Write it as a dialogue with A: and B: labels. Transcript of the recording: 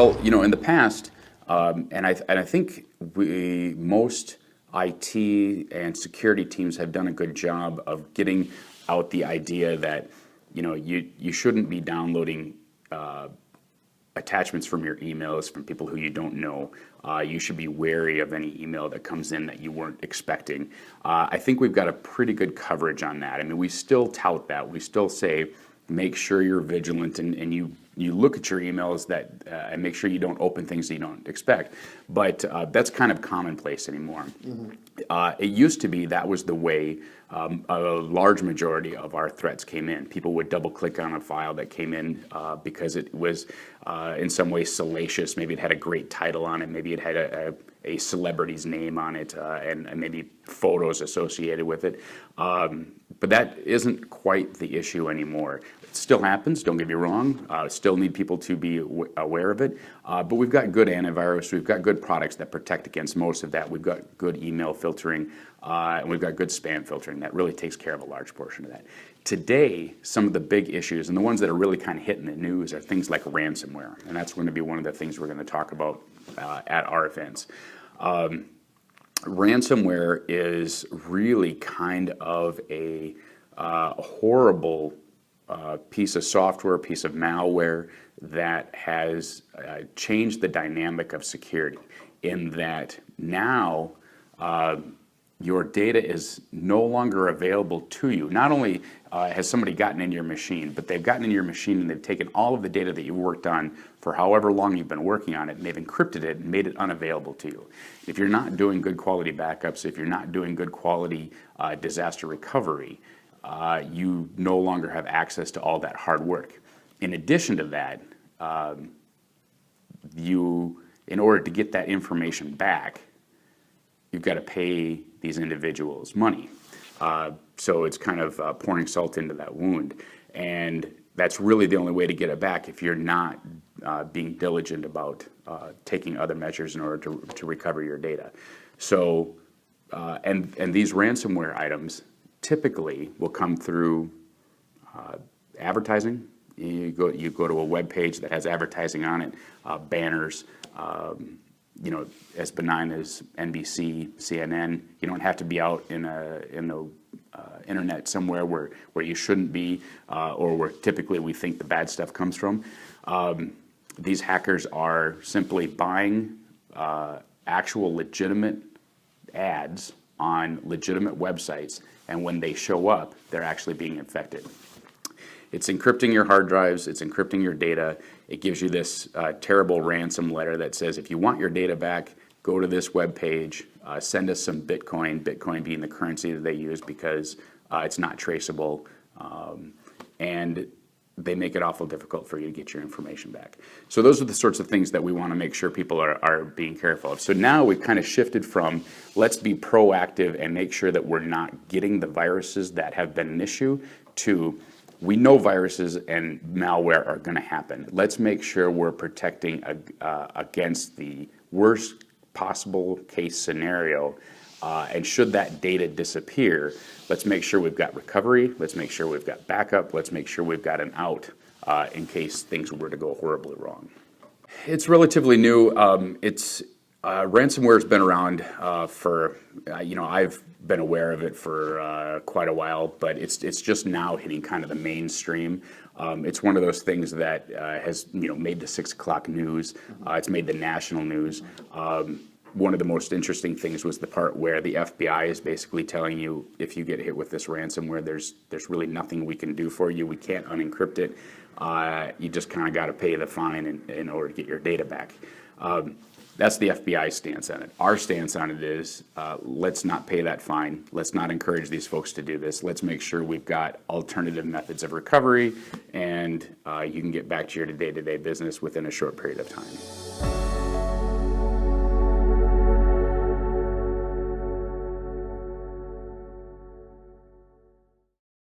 A: Well, in the past, and I think most IT and security teams have done a good job of getting out the idea that you shouldn't be downloading attachments from your emails from people who you don't know. You should be wary of any email that comes in that you weren't expecting. I think we've got a pretty good coverage on that. I mean, we still tout that. We still say, make sure you're vigilant and you look at your emails and make sure you don't open things that you don't expect. But that's kind of commonplace anymore. It used to be that was the way a large majority of our threats came in. People would double click on a file that came in because it was in some way salacious. Maybe it had a great title on it. Maybe it had a celebrity's name on it and maybe photos associated with it. But that isn't quite the issue anymore. It still happens, don't get me wrong. Still need people to be aware of it. But we've got good antivirus. We've got good products that protect against most of that. We've got good email filtering. And we've got good spam filtering that really takes care of a large portion of that. Today, some of the big issues, and the ones that are really kind of hitting the news, are things like ransomware. And that's going to be one of the things we're going to talk about at our events. Ransomware is really kind of a horrible piece of software, piece of malware that has changed the dynamic of security in that now your data is no longer available to you. Not only has somebody gotten into your machine, but they've gotten into your machine and they've taken all of the data that you've worked on for however long you've been working on it, and they've encrypted it and made it unavailable to you. If you're not doing good quality backups, if you're not doing good quality disaster recovery, you no longer have access to all that hard work. In addition to that, in order to get that information back, you've got to pay these individuals money. So it's kind of pouring salt into that wound. And that's really the only way to get it back if you're not being diligent about taking other measures in order to recover your data. So, and these ransomware items typically will come through advertising. You go to a web page that has advertising on it, banners, as benign as NBC, CNN. You don't have to be out in the internet somewhere where you shouldn't be, or where typically we think the bad stuff comes from. These hackers are simply buying actual legitimate ads on legitimate websites, and when they show up, they're actually being infected. It's encrypting your hard drives, it's encrypting your data. It gives you this terrible ransom letter that says, if you want your data back, go to this web page, send us some Bitcoin, Bitcoin being the currency that they use because it's not traceable, and they make it awful difficult for you to get your information back. So those are the sorts of things that we want to make sure people are being careful of. So now we've kind of shifted from let's be proactive and make sure that we're not getting the viruses that have been an issue to we know viruses and malware are going to happen. Let's make sure we're protecting against the worst possible case scenario. And should that data disappear, let's make sure we've got recovery. Let's make sure we've got backup. Let's make sure we've got an out in case things were to go horribly wrong. It's relatively new. Ransomware has been around for, I've been aware of it for quite a while, but it's just now hitting kind of the mainstream. It's one of those things that has made the 6 o'clock news. It's made the national news. One of the most interesting things was the part where the FBI is basically telling you if you get hit with this ransomware, there's really nothing we can do for you. We can't unencrypt it. You just kind of got to pay the fine in order to get your data back. That's the FBI stance on it. Our stance on it is let's not pay that fine. Let's not encourage these folks to do this. Let's make sure we've got alternative methods of recovery and you can get back to your day-to-day business within a short period of time.